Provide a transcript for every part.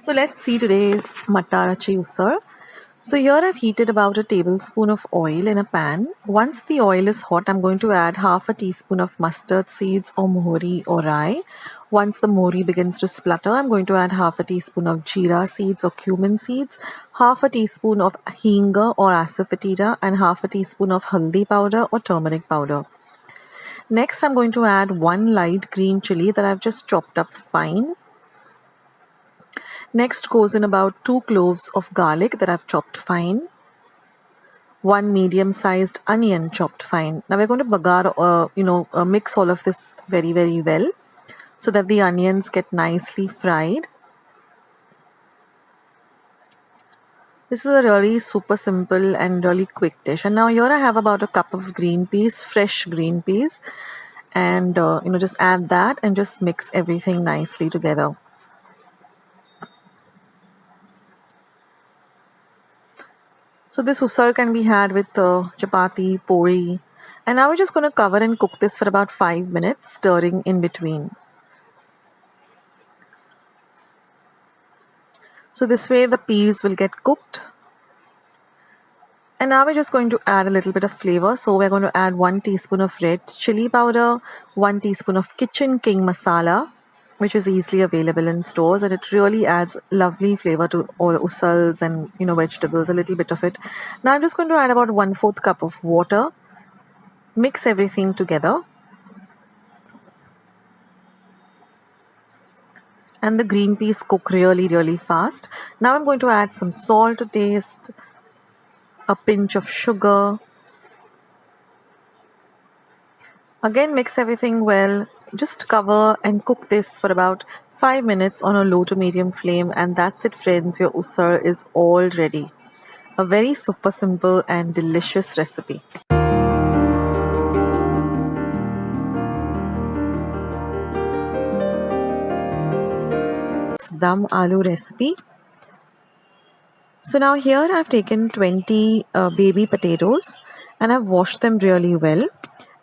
So let's see today's matarachi usal. So here I've heated about a tablespoon of oil in a pan. Once the oil is hot, I'm going to add half a teaspoon of mustard seeds or mohori or rye. Once the mohori begins to splutter, I'm going to add half a teaspoon of jeera seeds or cumin seeds, half a teaspoon of hinga or asafoetida, and half a teaspoon of haldi powder or turmeric powder. Next, I'm going to add one light green chili that I've just chopped up fine. Next goes in about 2 cloves of garlic that I've chopped fine. 1 medium-sized onion chopped fine. Now we're going to mix all of this very well so that the onions get nicely fried. This is a really super simple and really quick dish. And now here I have about a cup of green peas, fresh green peas, and just add that and just mix everything nicely together. So this usal can be had with chapati, puri, and now we're just going to cover and cook this for about 5 minutes, stirring in between. So this way the peas will get cooked. And now we're just going to add a little bit of flavor. So we're going to add 1 teaspoon of red chili powder, 1 teaspoon of kitchen king masala, which is easily available in stores, and it really adds lovely flavor to all usals and vegetables, a little bit of it. Now I'm just going to add about 1/4 cup of water. Mix everything together. And the green peas cook really fast. Now I'm going to add some salt to taste, a pinch of sugar. Again, mix everything well. Just cover and cook this for about 5 minutes on a low to medium flame, and that's it, friends. Your usal is all ready. A very super simple and delicious recipe. Dum aloo recipe. So now here I've taken 20 baby potatoes and I've washed them really well.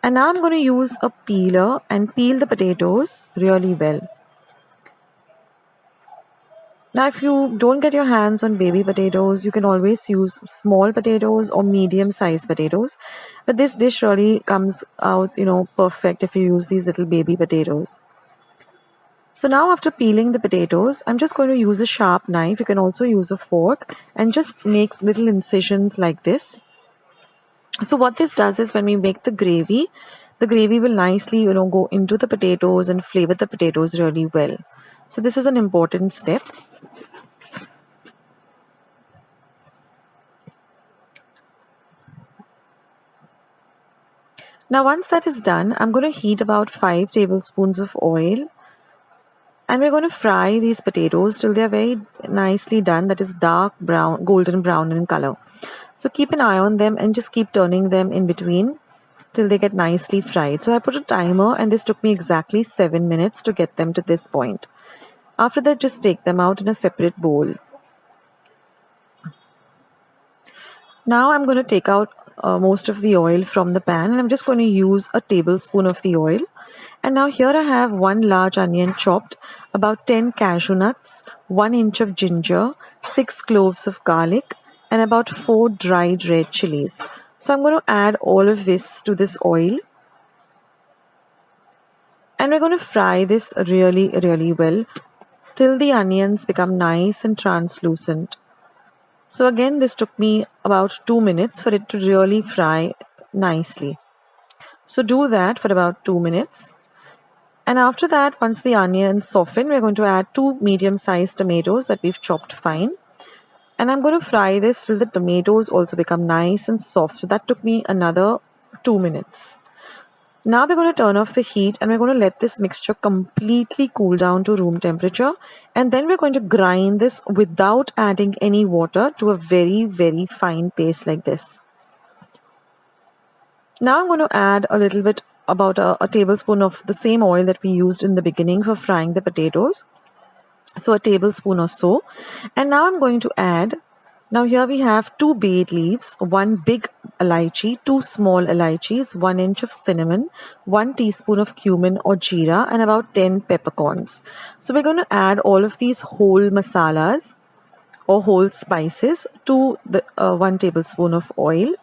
And now I'm going to use a peeler and peel the potatoes really well. Now if you don't get your hands on baby potatoes, you can always use small potatoes or medium-sized potatoes. But this dish really comes out, perfect if you use these little baby potatoes. So now after peeling the potatoes, I'm just going to use a sharp knife. You can also use a fork and just make little incisions like this. So what this does is when we make the gravy will nicely, go into the potatoes and flavor the potatoes really well. So this is an important step. Now once that is done, I'm going to heat about 5 tablespoons of oil. And we're going to fry these potatoes till they're very nicely done, that is dark brown, golden brown in color. So keep an eye on them and just keep turning them in between till they get nicely fried. So I put a timer and this took me exactly 7 minutes to get them to this point. After that, just take them out in a separate bowl. Now I'm going to take out most of the oil from the pan, and I'm just going to use a tablespoon of the oil. And now here I have 1 large onion chopped, about 10 cashew nuts, 1 inch of ginger, 6 cloves of garlic, and about 4 dried red chilies. So I'm going to add all of this to this oil. And we're going to fry this really well till the onions become nice and translucent. So again, this took me about 2 minutes for it to really fry nicely. So do that for about 2 minutes. And after that, once the onions soften, we're going to add 2 medium-sized tomatoes that we've chopped fine. And I'm going to fry this till the tomatoes also become nice and soft. So that took me another 2 minutes. Now we're going to turn off the heat and we're going to let this mixture completely cool down to room temperature. And then we're going to grind this without adding any water to a very fine paste like this. Now I'm going to add a little bit, about a tablespoon of the same oil that we used in the beginning for frying the potatoes. So a tablespoon or so. And now I'm going to add Now here we have 2 bay leaves, 1 big elaichi, 2 small elaichis, 1 inch of cinnamon, 1 teaspoon of cumin or jeera, and about 10 peppercorns. So we're going to add all of these whole masalas or whole spices to the 1 tablespoon of oil.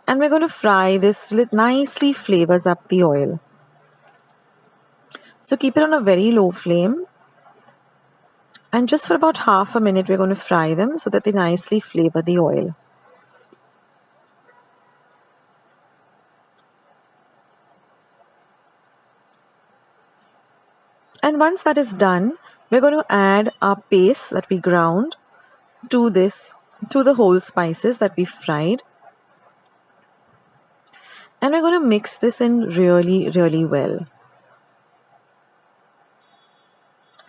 And we're going to fry this till it nicely flavors up the oil. So keep it on a very low flame. And just for about half a minute, we're going to fry them so that they nicely flavor the oil. And once that is done, we're going to add our paste that we ground to the whole spices that we fried. And we're going to mix this in really, really well.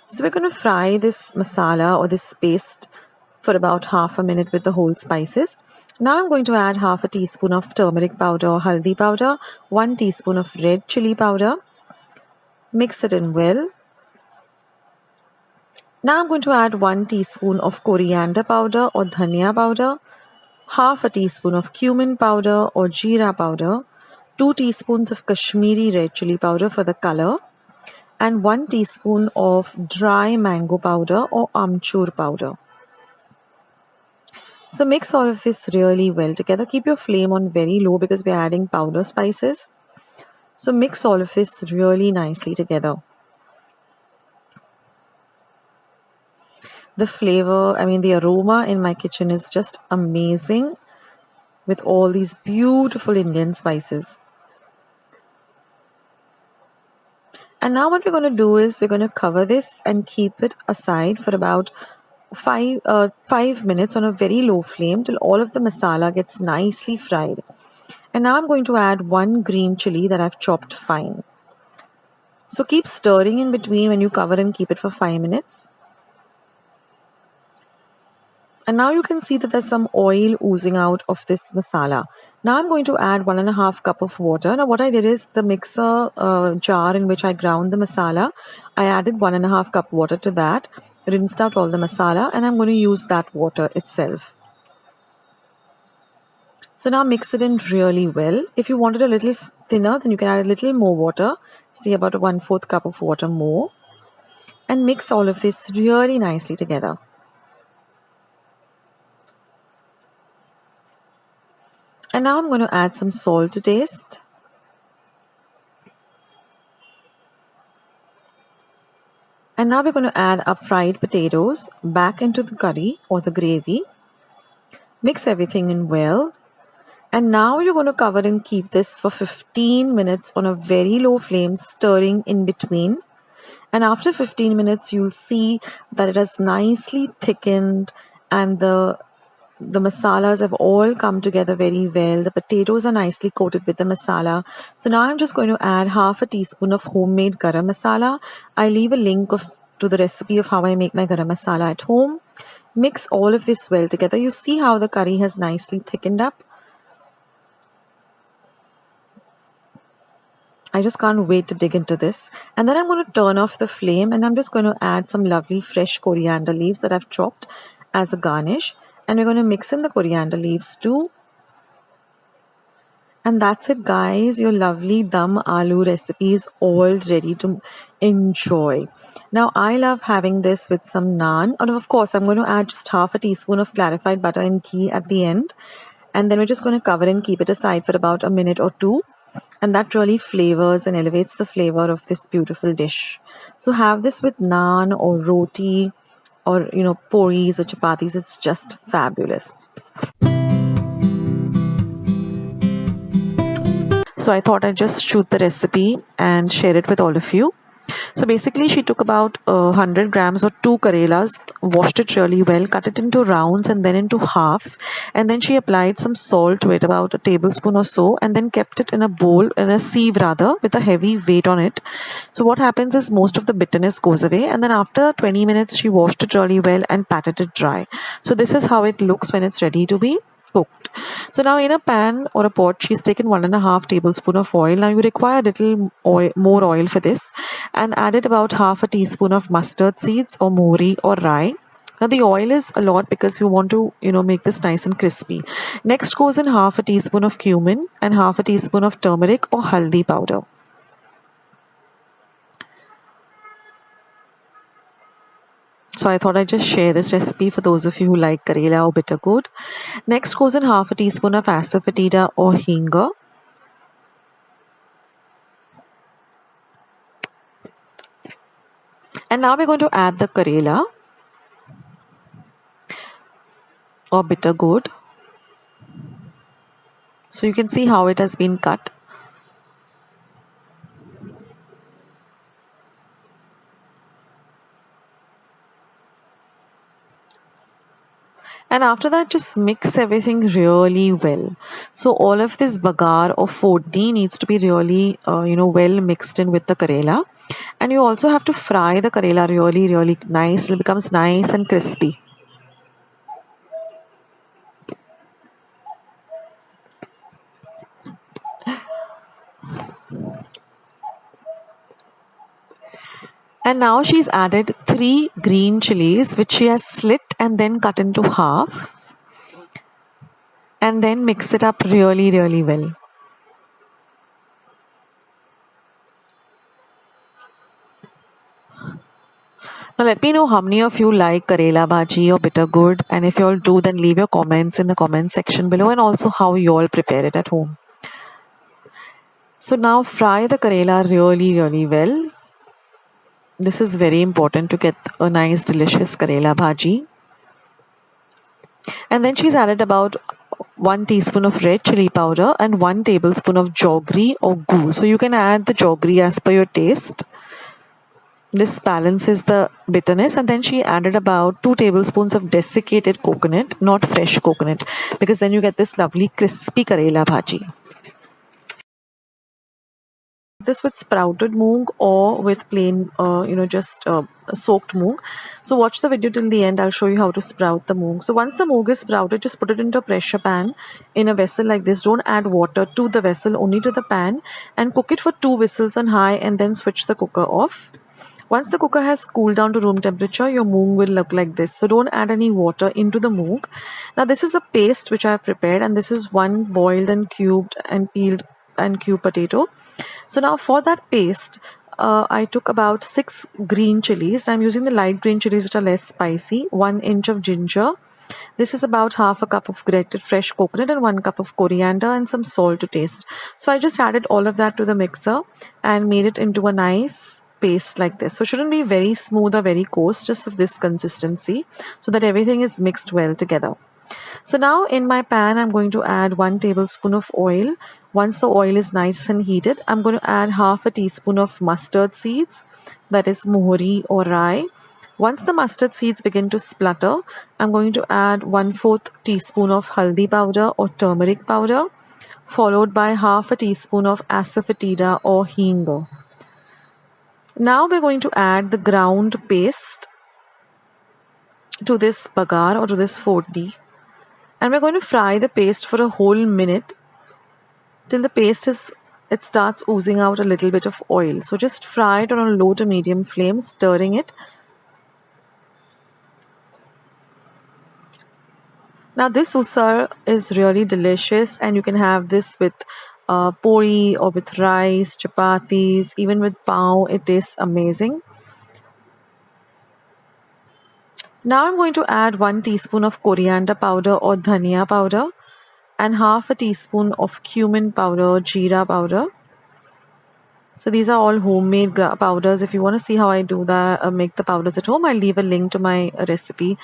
So we're going to fry this masala or this paste for about half a minute with the whole spices. Now I'm going to add half a teaspoon of turmeric powder or haldi powder, 1 teaspoon of red chili powder. Mix it in well. Now I'm going to add 1 teaspoon of coriander powder or dhania powder, half a teaspoon of cumin powder or jeera powder, 2 teaspoons of Kashmiri red chili powder for the color, and 1 teaspoon of dry mango powder or amchur powder. So mix all of this really well together. Keep your flame on very low because we're adding powder spices. So mix all of this really nicely together. The flavor, the aroma in my kitchen is just amazing with all these beautiful Indian spices. And now what we're going to do is we're going to cover this and keep it aside for about 5 minutes on a very low flame till all of the masala gets nicely fried. And now I'm going to add 1 green chili that I've chopped fine. So keep stirring in between when you cover and keep it for 5 minutes. And now you can see that there's some oil oozing out of this masala. Now I'm going to add 1.5 cup of water. Now what I did is the mixer jar in which I ground the masala, I added 1.5 cup water to that, rinsed out all the masala, and I'm going to use that water itself. So now mix it in really well. If you want it a little thinner, then you can add a little more water, say about 1/4 cup of water more, and mix all of this really nicely together. And now I'm going to add some salt to taste. And now we're going to add our fried potatoes back into the curry or the gravy. Mix everything in well. And now you're going to cover and keep this for 15 minutes on a very low flame, stirring in between. And after 15 minutes, you'll see that it has nicely thickened and the masalas have all come together very well. The potatoes are nicely coated with the masala. So now I'm just going to add half a teaspoon of homemade garam masala. I leave a link to the recipe of how I make my garam masala at home. Mix all of this well together. You see how the curry has nicely thickened up. I just can't wait to dig into this. And then I'm going to turn off the flame and I'm just going to add some lovely fresh coriander leaves that I've chopped as a garnish. And we're going to mix in the coriander leaves too. And that's it, guys. Your lovely dum aloo recipe is all ready to enjoy. Now, I love having this with some naan. And of course, I'm going to add just half a teaspoon of clarified butter and ghee at the end. And then we're just going to cover and keep it aside for about a minute or two. And that really flavors and elevates the flavor of this beautiful dish. So have this with naan or roti or puris or chapatis. It's just fabulous. So I thought I'd just shoot the recipe and share it with all of you. So basically she took about 100 grams or 2 karelas, washed it really well, cut it into rounds and then into halves, and then she applied some salt to it, about a tablespoon or so, and then kept it in a bowl, in a sieve rather, with a heavy weight on it. So what happens is most of the bitterness goes away, and then after 20 minutes she washed it really well and patted it dry. So this is how it looks when it's ready to be cooked. So now in a pan or a pot, she's taken 1.5 tablespoon of oil. Now you require a little oil, more oil for this, and added about half a teaspoon of mustard seeds or mohri or rye. Now the oil is a lot because you want to, make this nice and crispy. Next goes in half a teaspoon of cumin and half a teaspoon of turmeric or haldi powder. So I thought I'd just share this recipe for those of you who like karela or bitter gourd. Next goes in half a teaspoon of asafoetida or hinga. And now we're going to add the karela or bitter gourd. So you can see how it has been cut. And after that, just mix everything really well. So all of this bagar or fodni needs to be really, well mixed in with the karela. And you also have to fry the karela really, really nice. It becomes nice and crispy. And now she's added 3 green chilies, which she has slit and then cut into half. And then mix it up really, really well. Now let me know how many of you like karela bhaji or bitter gourd, and if you all do, then leave your comments in the comment section below, and also how you all prepare it at home. So now fry the karela really, really well. This is very important to get a nice delicious karela bhaji. And then she's added about 1 teaspoon of red chili powder and 1 tablespoon of jaggery or ghee. So you can add the jaggery as per your taste. This balances the bitterness. And then she added about 2 tablespoons of desiccated coconut, not fresh coconut, because then you get this lovely crispy karela bhaji. This with sprouted moong or with plain, soaked moong. So watch the video till the end. I'll show you how to sprout the moong. So once the moong is sprouted, just put it into a pressure pan in a vessel like this. Don't add water to the vessel, only to the pan, and cook it for 2 whistles on high, and then switch the cooker off. Once the cooker has cooled down to room temperature, your moong will look like this. So don't add any water into the moong. Now this is a paste which I have prepared, and this is 1 boiled and cubed and peeled and cubed potato. So now for that paste, I took about 6 green chilies. I'm using the light green chilies which are less spicy. 1 inch of ginger. This is about half a cup of grated fresh coconut and 1 cup of coriander and some salt to taste. So I just added all of that to the mixer and made it into a nice paste like this. So it shouldn't be very smooth or very coarse, just of this consistency, so that everything is mixed well together. So now in my pan, I'm going to add 1 tablespoon of oil. Once the oil is nice and heated, I'm going to add half a teaspoon of mustard seeds, that is mohri or rye. Once the mustard seeds begin to splutter, I'm going to add 1/4 teaspoon of haldi powder or turmeric powder, followed by half a teaspoon of asafoetida or hinga. Now we're going to add the ground paste to this bagar or to this fodni. And we're going to fry the paste for a whole minute till the paste starts oozing out a little bit of oil. So just fry it on a low to medium flame, stirring it. Now this usal is really delicious, and you can have this with puri or with rice, chapatis, even with pav. It tastes amazing. Now I'm going to add 1 teaspoon of coriander powder or dhania powder and half a teaspoon of cumin powder, jeera powder. So these are all homemade powders. If you want to see how I do that, make the powders at home, I'll leave a link to my recipe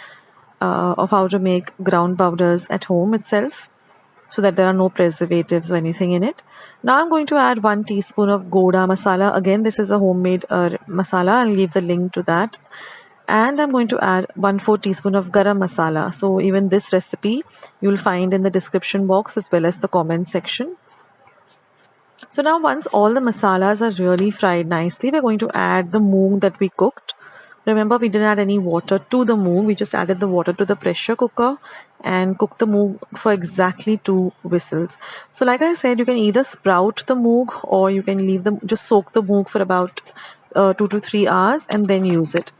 of how to make ground powders at home itself, so that there are no preservatives or anything in it. Now I'm going to add 1 teaspoon of goda masala. Again, this is a homemade masala. I'll leave the link to that. And I'm going to add 1/4 teaspoon of garam masala. So even this recipe you'll find in the description box as well as the comment section. So now once all the masalas are really fried nicely, we're going to add the moong that we cooked. Remember, we didn't add any water to the moong. We just added the water to the pressure cooker and cook the moong for exactly 2 whistles. So like I said, you can either sprout the moong or you can leave them, just soak the moong for about 2 to 3 hours and then use it.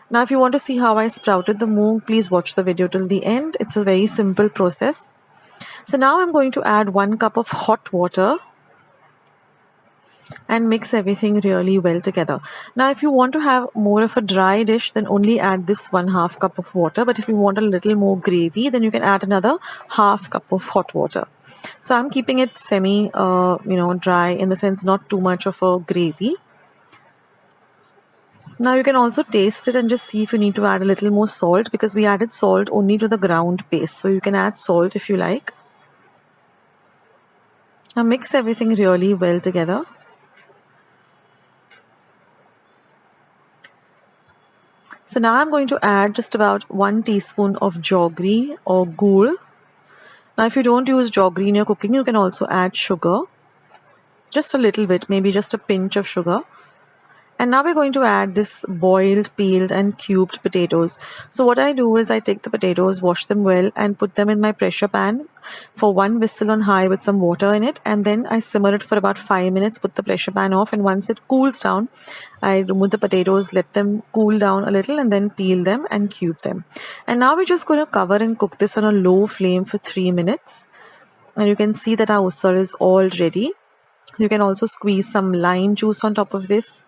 Now if you want to see how I sprouted the moong, please watch the video till the end. It's a very simple process. So now I'm going to add 1 cup of hot water and mix everything really well together. Now if you want to have more of a dry dish, then only add this 1/2 cup of water, but if you want a little more gravy, then you can add another 1/2 cup of hot water. So I'm keeping it semi dry, in the sense not too much of a gravy. Now you can also taste it and just see if you need to add a little more salt, because we added salt only to the ground paste, so you can add salt if you like. Now mix everything really well together. So now I'm going to add just about 1 teaspoon of jaggery or gourd. Now if you don't use jaggery in your cooking, you can also add sugar. Just a little bit, maybe just a pinch of sugar. And now we're going to add this boiled, peeled and cubed potatoes. So what I do is I take the potatoes, wash them well and put them in my pressure pan for 1 whistle on high with some water in it, and then I simmer it for about 5 minutes, put the pressure pan off, and once it cools down, I remove the potatoes, let them cool down a little and then peel them and cube them. And now we're just going to cover and cook this on a low flame for 3 minutes. And you can see that our usal is all ready. You can also squeeze some lime juice on top of this,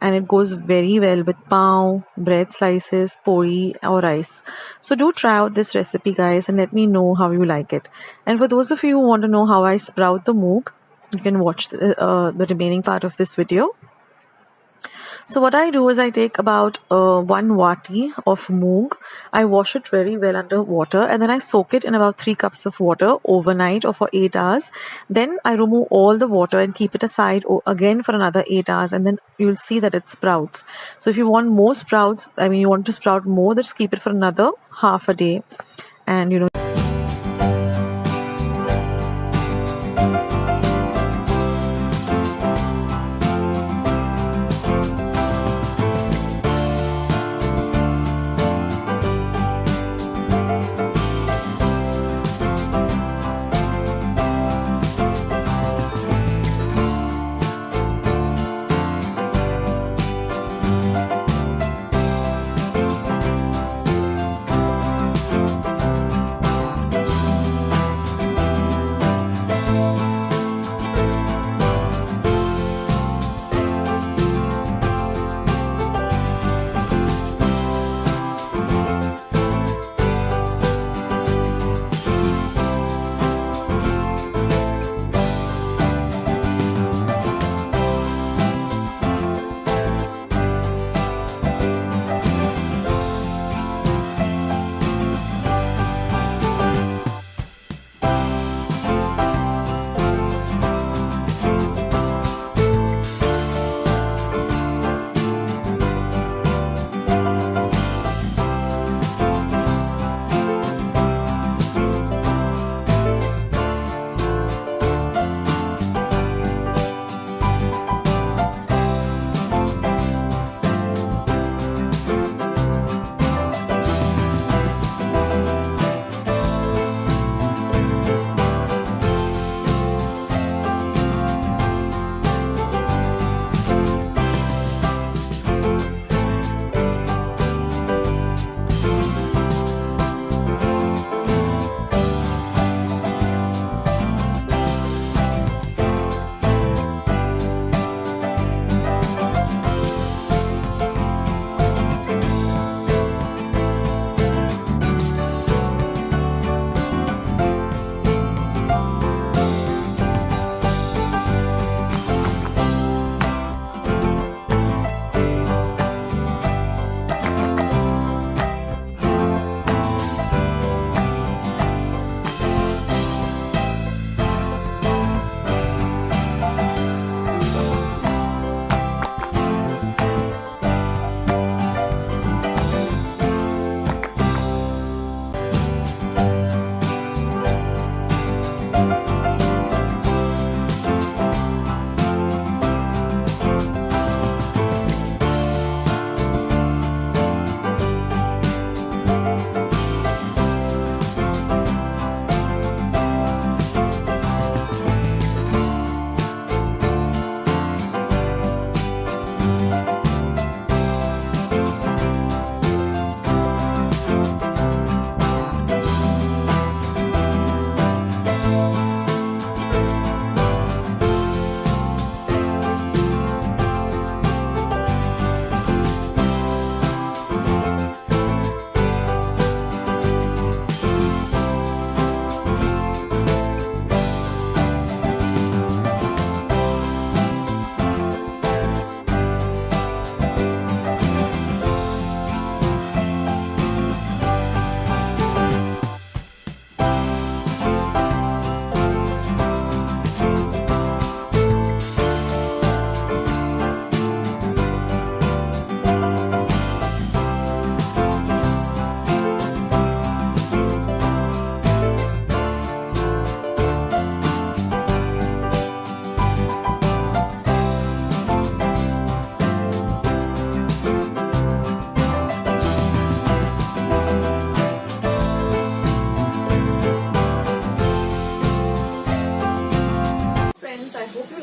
and it goes very well with pav, bread slices, puri or rice. So do try out this recipe, guys, and let me know how you like it. And for those of you who want to know how I sprout the moong, you can watch the remaining part of this video. So what I do is I take about 1 wati of moong. I wash it very well under water, and then I soak it in about 3 cups of water overnight or for 8 hours. Then I remove all the water and keep it aside again for another 8 hours, and then you'll see that it sprouts. So if you want more sprouts, you want to sprout more, just keep it for another half a day. And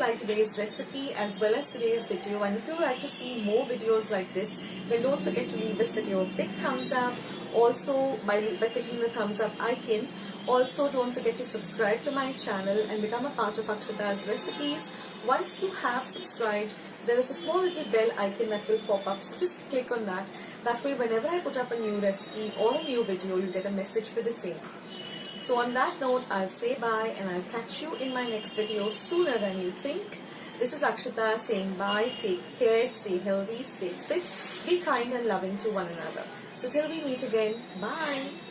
like today's recipe as well as today's video, and if you would like to see more videos like this, then don't forget to leave this video a big thumbs up. Also, by clicking the thumbs up icon. Also, don't forget to subscribe to my channel and become a part of Akshata's Recipes. Once you have subscribed, there is a small little bell icon that will pop up, so just click on that. That way, whenever I put up a new recipe or a new video, you get a message for the same. So on that note, I'll say bye and I'll catch you in my next video sooner than you think. This is Akshata saying bye, take care, stay healthy, stay fit, be kind and loving to one another. So till we meet again, bye.